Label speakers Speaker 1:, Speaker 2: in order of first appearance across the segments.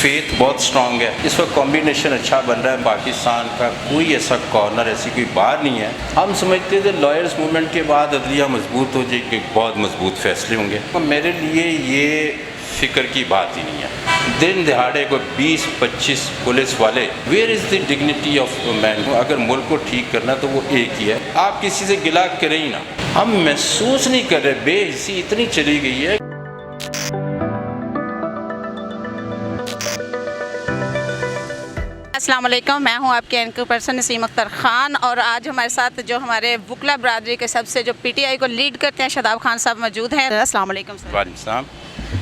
Speaker 1: Faith बहुत strong है। इस वक्त कॉम्बिनेशन अच्छा बन रहा है पाकिस्तान का, कोई ऐसा कॉर्नर ऐसी कोई बार नहीं है। हम समझते थे लॉयर्स मूवमेंट के बाद अदलिया मजबूत हो जाएगी, बहुत मजबूत फैसले होंगे। तो मेरे लिए ये फिक्र की बात ही नहीं है। दिन दिहाड़े को 20-25 पुलिस वाले, where is the dignity of man. अगर मुल्क को ठीक करना तो वो एक ही है, आप किसी से गिला करें ही ना। हम महसूस नहीं कर रहे, बेहिसी इतनी चली गई है।
Speaker 2: अस्सलाम वालेकुम, मैं हूं आपके एंकर पर्सन नसीम अख्तर ख़ान और आज हमारे साथ जो हमारे वकला बरादरी के सबसे जो पीटीआई को लीड करते हैं शादाब खान साहब मौजूद हैं। अस्सलाम वालेकुम सर।
Speaker 1: वालेकुम सलाम।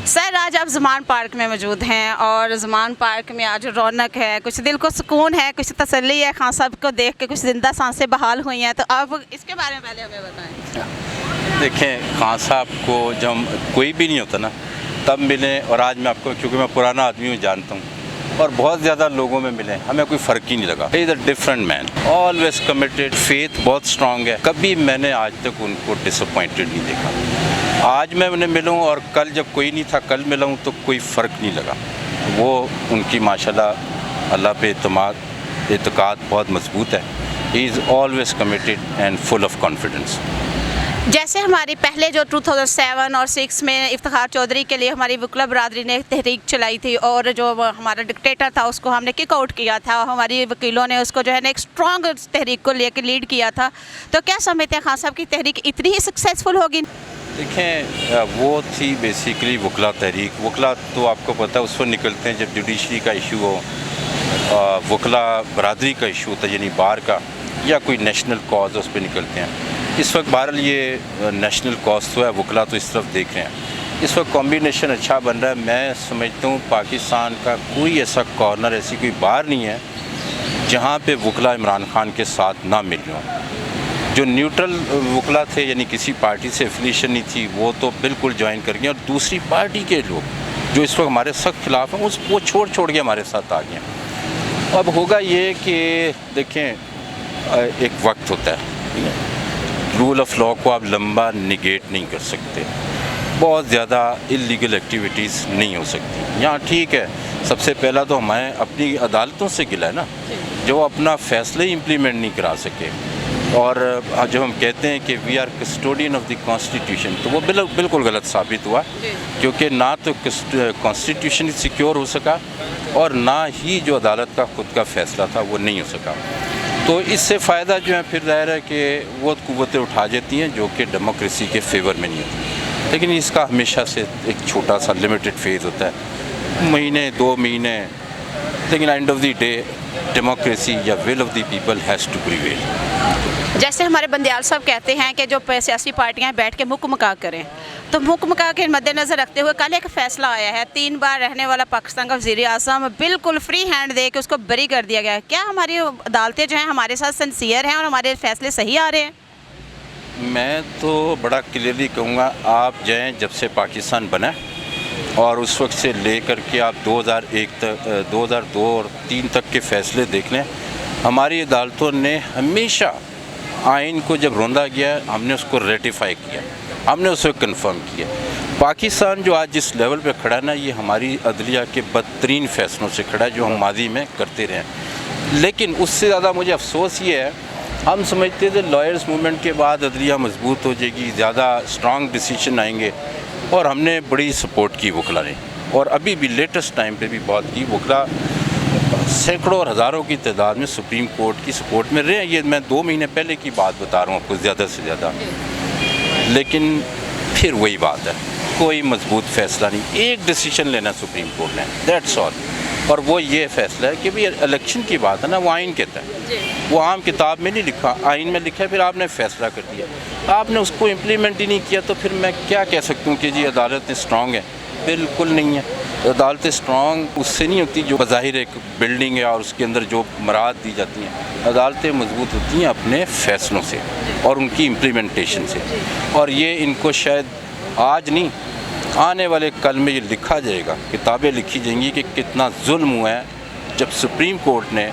Speaker 2: सर, आज आप ज़मान पार्क में मौजूद हैं और ज़मान पार्क में आज रौनक है, कुछ दिल को सुकून है, कुछ तसल्ली है, खान साहब को देख के कुछ जिंदा सांसें बहाल हुई हैं, तो आप इसके बारे में पहले हमें बताएँ।
Speaker 1: देखें, खान साहब को जब कोई भी नहीं होता ना तब मिले, और आज मैं आपको, क्योंकि मैं पुराना आदमी हूँ, जानता हूँ और बहुत ज़्यादा लोगों में मिले, हमें कोई फ़र्क ही नहीं लगा। He is a different man, always committed, faith बहुत स्ट्रांग है। कभी मैंने आज तक उनको डिसअपॉइंटेड नहीं देखा। आज मैं उन्हें मिलूँ और कल जब कोई नहीं था कल मिला हूँ तो कोई फ़र्क नहीं लगा। वो उनकी माशाल्लाह अल्लाह पे एतकाद बहुत मजबूत है। He is always committed and full of confidence.
Speaker 2: जैसे हमारी पहले जो 2007 और 6 में इफ्तिखार चौधरी के लिए हमारी वकला बरादरी ने तहरीक चलाई थी और जो हमारा डिक्टेटर था उसको हमने किक आउट किया था, हमारी वकीलों ने उसको जो है ना एक स्ट्रॉन्ग तहरीक को लेकर लीड किया था, तो क्या समझते हैं खान साहब की तहरीक इतनी ही सक्सेसफुल होगी?
Speaker 1: देखें, वो थी बेसिकली वकला तहरीक। वकला तो आपको पता है उस वक्त निकलते हैं जब जुडिशरी का इशू हो, वकला बरादरी का इशू होता है यानी बार का, या कोई नेशनल कॉज उस पर निकलते हैं। इस वक्त बहरहाल ये नेशनल कॉज तो है, वकला तो इस तरफ देख रहे हैं। इस वक्त कॉम्बिनेशन अच्छा बन रहा है। मैं समझता हूँ पाकिस्तान का कोई ऐसा कॉर्नर, ऐसी कोई बार नहीं है जहाँ पे वकला इमरान खान के साथ ना मिल रहे हों। जो न्यूट्रल वकला थे यानी किसी पार्टी से एफिलिएशन नहीं थी, वो तो बिल्कुल ज्वाइन कर गए, और दूसरी पार्टी के लोग जो इस वक्त हमारे सख्त खिलाफ हैं वो छोड़ के हमारे साथ आ गए। अब होगा ये कि देखें, एक वक्त होता है, रूल ऑफ लॉ को आप लंबा निगेट नहीं कर सकते, बहुत ज़्यादा इलीगल एक्टिविटीज़ नहीं हो सकती यहाँ। ठीक है, सबसे पहला तो हमें अपनी अदालतों से गिला है ना, जो अपना फैसले इम्प्लीमेंट नहीं करा सके। और जब हम कहते हैं कि we are custodian of the constitution, तो वो बिल्कुल गलत साबित हुआ, क्योंकि ना तो कॉन्स्टिट्यूशन सिक्योर हो सका और ना ही जो अदालत का खुद का फैसला था वो नहीं हो सका। तो इससे फ़ायदा जो है फिर ज़ाहिर है कि वो कुव्वतें उठा जाती हैं जो कि डेमोक्रेसी के फेवर में नहीं होती। लेकिन इसका हमेशा से एक छोटा सा लिमिटेड फेज़ होता है, महीने 2 महीने, लेकिन end of the day democracy या will of the people has to prevail.
Speaker 2: जैसे हमारे बंदियाल साहब कहते हैं कि जो सियासी पार्टियां बैठ के मुक मका करें, तो मुक मका के मद्देनज़र रखते हुए कल एक फ़ैसला आया है, 3 बार रहने वाला पाकिस्तान का वज़ीर आज़म बिल्कुल फ्री हैंड दे के उसको बरी कर दिया गया है। क्या हमारी अदालतें जो हैं हमारे साथ सिंसियर हैं और हमारे फैसले सही आ रहे हैं?
Speaker 1: मैं तो बड़ा क्लियरली कहूँगा, आप जाएँ जब से पाकिस्तान बना और उस वक्त से लेकर के आप 2001 तक 2002 और 3 तक के फ़ैसले देख लें, हमारी अदालतों ने हमेशा आइन को जब रोंदा गया हमने उसको रेटिफाई किया, हमने उसे कंफर्म किया। पाकिस्तान जो आज जिस लेवल पे खड़ा है ना, ये हमारी अदलिया के बदतरीन फ़ैसलों से खड़ा है जो हम माजी में करते रहे हैं। लेकिन उससे ज़्यादा मुझे अफसोस ये है, हम समझते थे लॉयर्स मूवमेंट के बाद अदलिया मजबूत हो जाएगी, ज़्यादा स्ट्रॉन्ग डिसीजन आएंगे, और हमने बड़ी सपोर्ट की वकला ने, और अभी भी लेटेस्ट टाइम पे भी बहुत की। वकला सैकड़ों और हज़ारों की तादाद में सुप्रीम कोर्ट की सपोर्ट में रहे। ये मैं 2 महीने पहले की बात बता रहा हूँ आपको, ज़्यादा से ज़्यादा। लेकिन फिर वही बात है, कोई मजबूत फ़ैसला नहीं, एक डिसीजन लेना सुप्रीम कोर्ट ने, दैट्स ऑल। और वो ये फ़ैसला है कि भाई इलेक्शन की बात है ना, वो आइन कहता है, वो आम किताब में नहीं लिखा, आइन में लिखा है, फिर आपने फ़ैसला कर दिया, आपने उसको इम्प्लीमेंट ही नहीं किया, तो फिर मैं क्या कह सकता हूँ कि जी अदालतें स्ट्रॉन्ग है? बिल्कुल नहीं है। अदालतें स्ट्रॉन्ग उससे नहीं होती जो बज़ाहिर एक बिल्डिंग है और उसके अंदर जो मराद दी जाती हैं। अदालतें मजबूत होती हैं अपने फ़ैसलों से और उनकी इम्प्लीमेंटेशन से, और ये इनको शायद आज नहीं, आने वाले कल में ये लिखा जाएगा, किताबें लिखी जाएंगी कि कितना जुल्म हुआ है जब सुप्रीम कोर्ट ने,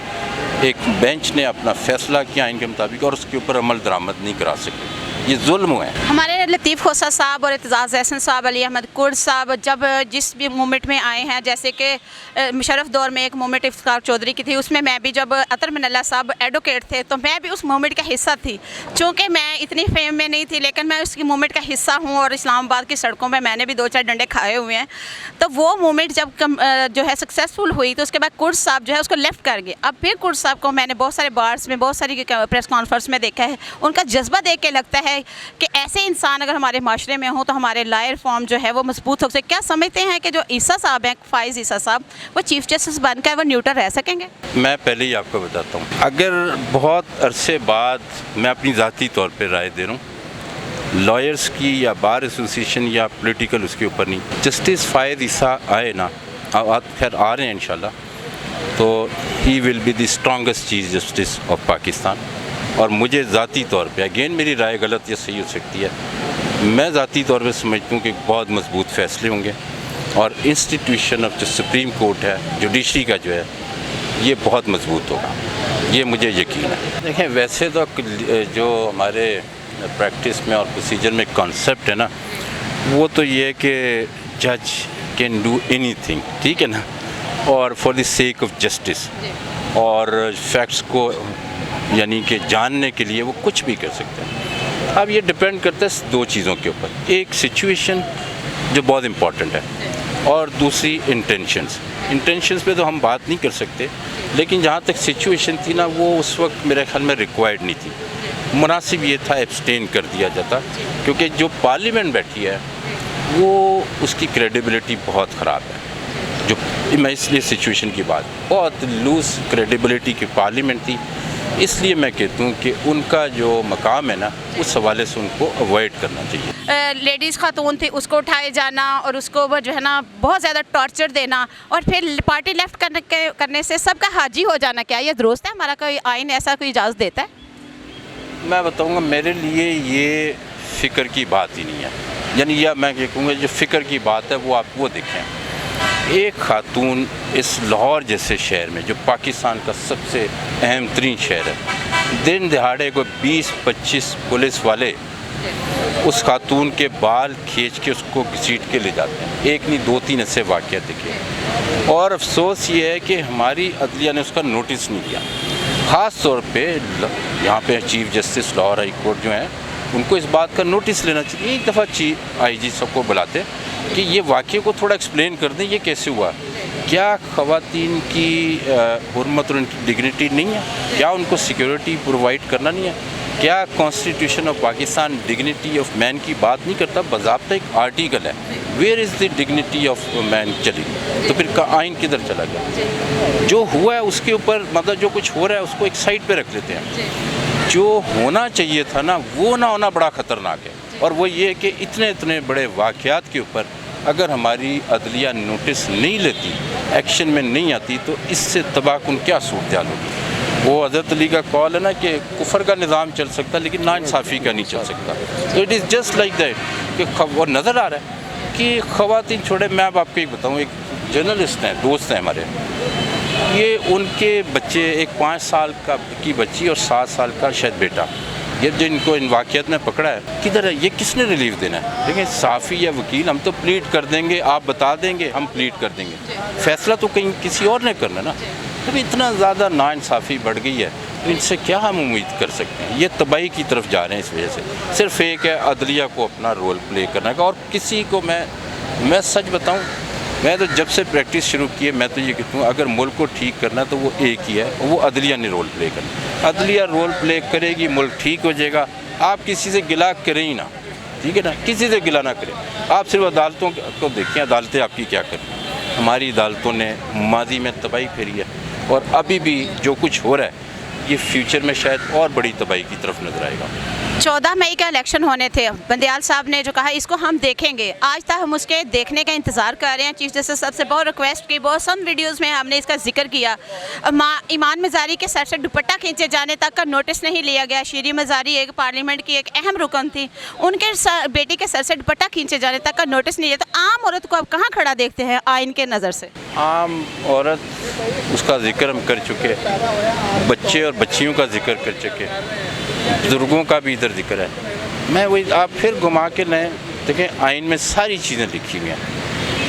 Speaker 1: एक बेंच ने अपना फ़ैसला किया आइन के मुताबिक और उसके ऊपर अमल दरामद नहीं करा सके। ये जुल्म है।
Speaker 2: हमारे लतीफ़ खोसा साहब और एतजाज़ एहसन साहब, अली अहमद कुर्द साहब जब जिस भी मूवमेंट में आए हैं, जैसे कि मुशर्रफ दौर में एक मूवमेंट इफ्तिखार चौधरी की थी, उसमें मैं भी, जब अतर मिनल्ला साहब एडवोकेट थे तो मैं भी उस मूवमेंट का हिस्सा थी। चूँकि मैं इतनी फेम में नहीं थी, लेकिन मैं उसकी मूवमेंट का हिस्सा हूँ और इस्लामाबाद की सड़कों में मैंने भी 2-4 डंडे खाए हुए हैं। तो वो मूवमेंट जब जो है सक्सेसफुल हुई तो उसके बाद कुर्द साहब जो है उसको लेफ़्ट कर गए। अब फिर कुर्द साहब को मैंने बहुत सारे बार्स में, बहुत सारी प्रेस कॉन्फ्रेंस में देखा है। उनका जज्बा देख के लगता है कि ऐसे इंसान अगर हमारे माशरे में हो तो हमारे लॉयर फॉर्म जो है वो मजबूत हो सके। क्या समझते हैं कि जो ईसा साहब हैं, फ़ाइज़ ईसा साहब, वो चीफ जस्टिस बनकर वो न्यूट्रल रह सकेंगे?
Speaker 1: मैं पहले ही आपको बताता हूँ, अगर बहुत अरसे बाद मैं अपनी ज़ाती तौर पे राय दे रहा हूँ, लॉयर्स की या बार एसोसिएशन या पॉलिटिकल उसके ऊपर नहीं, जस्टिस फ़ाइज़ ईसा आए ना, खैर आ रहे हैं इंशाल्लाह, तो he will be the strongest chief justice of Pakistan. और मुझे ज़ाती तौर पे, अगेन मेरी राय गलत या सही हो सकती है, मैं ज़ाती तौर पे समझता हूँ कि बहुत मजबूत फ़ैसले होंगे और इंस्टीट्यूशन ऑफ जो सुप्रीम कोर्ट है, जुडिशरी का जो है, ये बहुत मजबूत होगा, ये मुझे यकीन है। देखें, वैसे तो जो हमारे प्रैक्टिस में और प्रोसीजर में कॉन्सेप्ट है ना, वो तो ये है कि जज कैन डू एनीथिंग, ठीक है ना, और for the sake of justice, और फैक्ट्स को यानी कि जानने के लिए वो कुछ भी कर सकते हैं। अब ये डिपेंड करता है 2 चीज़ों के ऊपर, एक सिचुएशन जो बहुत इम्पॉर्टेंट है और दूसरी इंटेंशंस पे तो हम बात नहीं कर सकते, लेकिन जहाँ तक सिचुएशन थी ना, वो उस वक्त मेरे ख्याल में रिक्वायर्ड नहीं थी। मुनासिब ये था एब्सटेन कर दिया जाता, क्योंकि जो पार्लियामेंट बैठी है वो उसकी क्रेडिबिलिटी बहुत ख़राब है। जो मैं इसलिए सिचुएशन की बात, बहुत लूज क्रेडिबिलिटी की पार्लियामेंट थी, इसलिए मैं कहता हूँ कि उनका जो मकाम है ना, उस हवाले से उनको अवॉइड करना चाहिए।
Speaker 2: लेडीज़ खातून थी, उसको उठाए जाना और उसको वो जो है ना बहुत ज़्यादा टॉर्चर देना और फिर पार्टी लेफ्ट करने से सबका हाजी हो जाना, क्या ये दुरुस्त है? हमारा कोई आइन ऐसा कोई इजाज़त देता है?
Speaker 1: मैं बताऊँगा, मेरे लिए ये फ़िक्र की बात ही नहीं है। यानी या मैं ये कहूँगा, जो फ़िक्र की बात है वो आप वो देखें, एक खातून इस लाहौर जैसे शहर में, जो पाकिस्तान का सबसे अहम तरीन शहर है, दिन दहाड़े को 20-25 पुलिस वाले उस खातून के बाल खींच के उसको घसीट के ले जाते हैं। एक नहीं 2-3 ऐसे वाक़यात देखे, और अफसोस ये है कि हमारी अदलिया ने उसका नोटिस नहीं लिया। ख़ास तौर पे यहाँ पे chief justice Lahore high court जो हैं, उनको इस बात का नोटिस लेना चाहिए। एक दफ़ा IG सबको बुलाते कि ये वाक़े को थोड़ा एक्सप्लेन कर दें, ये कैसे हुआ, क्या ख़वातीन की हुर्मत और उनकी डिग्निटी नहीं है, क्या उनको सिक्योरिटी प्रोवाइड करना नहीं है, क्या constitution of Pakistan dignity of man की बात नहीं करता? बाज़ाब्ता एक आर्टिकल है, where is the dignity of man चली, तो फिर का आइन किधर चला गया? जो हुआ है उसके ऊपर, मतलब जो कुछ हो रहा है उसको एक साइड पे रख लेते हैं। जो होना चाहिए था ना, वो ना होना बड़ा ख़तरनाक है, और वो ये कि इतने बड़े वाक़यात के ऊपर अगर हमारी अदलिया नोटिस नहीं लेती, एक्शन में नहीं आती, तो इससे तबाहकुन क्या सूरत हाल होगी। वो हज़रत अली का कॉल है ना कि कुफर का निज़ाम चल सकता लेकिन नाइंसाफ़ी का नहीं चल सकता। तो it is just like that कि वो नज़र आ रहा है कि ख़वातीन छोड़े। मैं अब आपको एक बताऊँ, एक जर्नलिस्ट हैं, दोस्त हैं हमारे, ये उनके बच्चे, एक 5 साल की बच्ची और 7 साल का शायद बेटा, ये जो इनको इन वाक़यात में पकड़ा है, किधर है, ये किसने रिलीफ देना है? देखिए, साफ़ी या वकील, हम तो प्लीड कर देंगे, आप बता देंगे, हम प्लीड कर देंगे, फ़ैसला तो कहीं किसी और ने करना ना। तो इतना ज़्यादा नाइंसाफ़ी बढ़ गई है, तो इनसे क्या हम उम्मीद कर सकते हैं? ये तबाही की तरफ जा रहे हैं। इस वजह से सिर्फ एक है अदलिया को अपना रोल प्ले करने का, और किसी को मैं सच बताऊँ, मैं तो जब से प्रैक्टिस शुरू की है, मैं तो ये कहता हूँ, अगर मुल्क को ठीक करना तो वो एक ही है, वो अदलिया ने रोल प्ले करना। अदलिया रोल प्ले करेगी, मुल्क ठीक हो जाएगा। आप किसी से गिला करें ही ना, ठीक है ना, किसी से गिला ना करें। आप सिर्फ अदालतों को देखें, अदालतें आपकी क्या करें। हमारी अदालतों ने माजी में तबाही फेरी है, और अभी भी जो कुछ हो रहा है, ये फ्यूचर में शायद और बड़ी तबाही की तरफ नजर आएगा।
Speaker 2: 14 मई का इलेक्शन होने थे, बंदियाल साहब ने जो कहा इसको हम देखेंगे, आज तक हम उसके देखने का इंतज़ार कर रहे हैं। चीफ जस्टिस साहब से बहुत रिक्वेस्ट की, बहुत सम वीडियोस में हमने इसका जिक्र किया। ईमान मज़ारी के सर से दुपट्टा खींचे जाने तक का नोटिस नहीं लिया गया। शीरी मज़ारी एक पार्लियामेंट की एक अहम रुकन थी, उनके बेटी के सर से दुपट्टा खींचे जाने तक का नोटिस नहीं लिया। तो आम औरत को अब कहाँ खड़ा देखते हैं आइन के नज़र से?
Speaker 1: आम औरत, उसका जिक्र हम कर चुके, बच्चे और बच्चियों का जिक्र कर चुके, बुजुर्गों का भी इधर जिक्र है। मैं वही आप फिर घुमा के लाएँ, देखें आइन में सारी चीज़ें लिखी हुई हैं,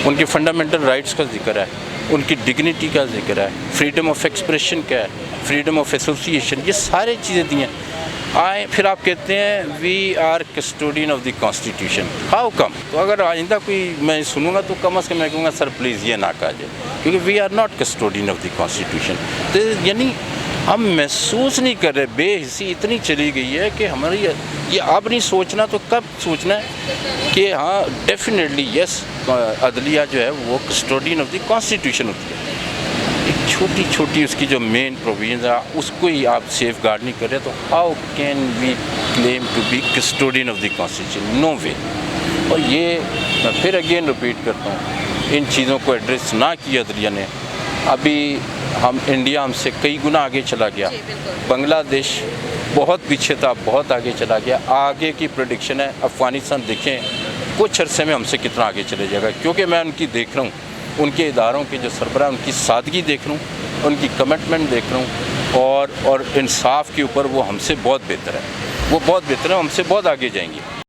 Speaker 1: उनके फंडामेंटल राइट्स का जिक्र है, उनकी डिग्निटी का जिक्र है, फ्रीडम ऑफ एक्सप्रेशन क्या है, फ्रीडम ऑफ एसोसिएशन, ये सारी चीज़ें दी हैं। आए फिर आप कहते हैं we are custodian of the constitution, how come? तो अगर आइंदा कोई मैं सुनूंगा तो कम अज़ कम मैं कहूँगा सर प्लीज़ ये ना कहा जाए, क्योंकि we are not custodian of the constitution. तो यानी हम महसूस नहीं कर रहे, बेहिसी इतनी चली गई है कि हमारी ये अब नहीं सोचना तो कब सोचना है कि हाँ डेफिनेटली यस, अदलिया जो है वो कस्टोडियन ऑफ द कॉन्स्टिट्यूशन होती है। एक छोटी छोटी उसकी जो मेन प्रोविजन है उसको ही आप सेफ गार्ड नहीं कर रहे, तो how can we claim to be custodian of the constitution? No way. और ये मैं फिर अगेन रिपीट करता हूँ, इन चीज़ों को एड्रेस ना किया अदलिया ने, अभी हम इंडिया हमसे कई गुना आगे चला गया, बांग्लादेश बहुत पीछे था, बहुत आगे चला गया। आगे की प्रेडिक्शन है अफ़गानिस्तान देखें कुछ अरसे में हमसे कितना आगे चले जाएगा, क्योंकि मैं उनकी देख रहा हूँ, उनके इदारों के जो सरबराह उनकी सादगी देख रहा हूँ, उनकी कमिटमेंट देख रहा हूँ, और इंसाफ के ऊपर वो हमसे बहुत बेहतर है, वो बहुत बेहतर है, हमसे बहुत आगे जाएंगे।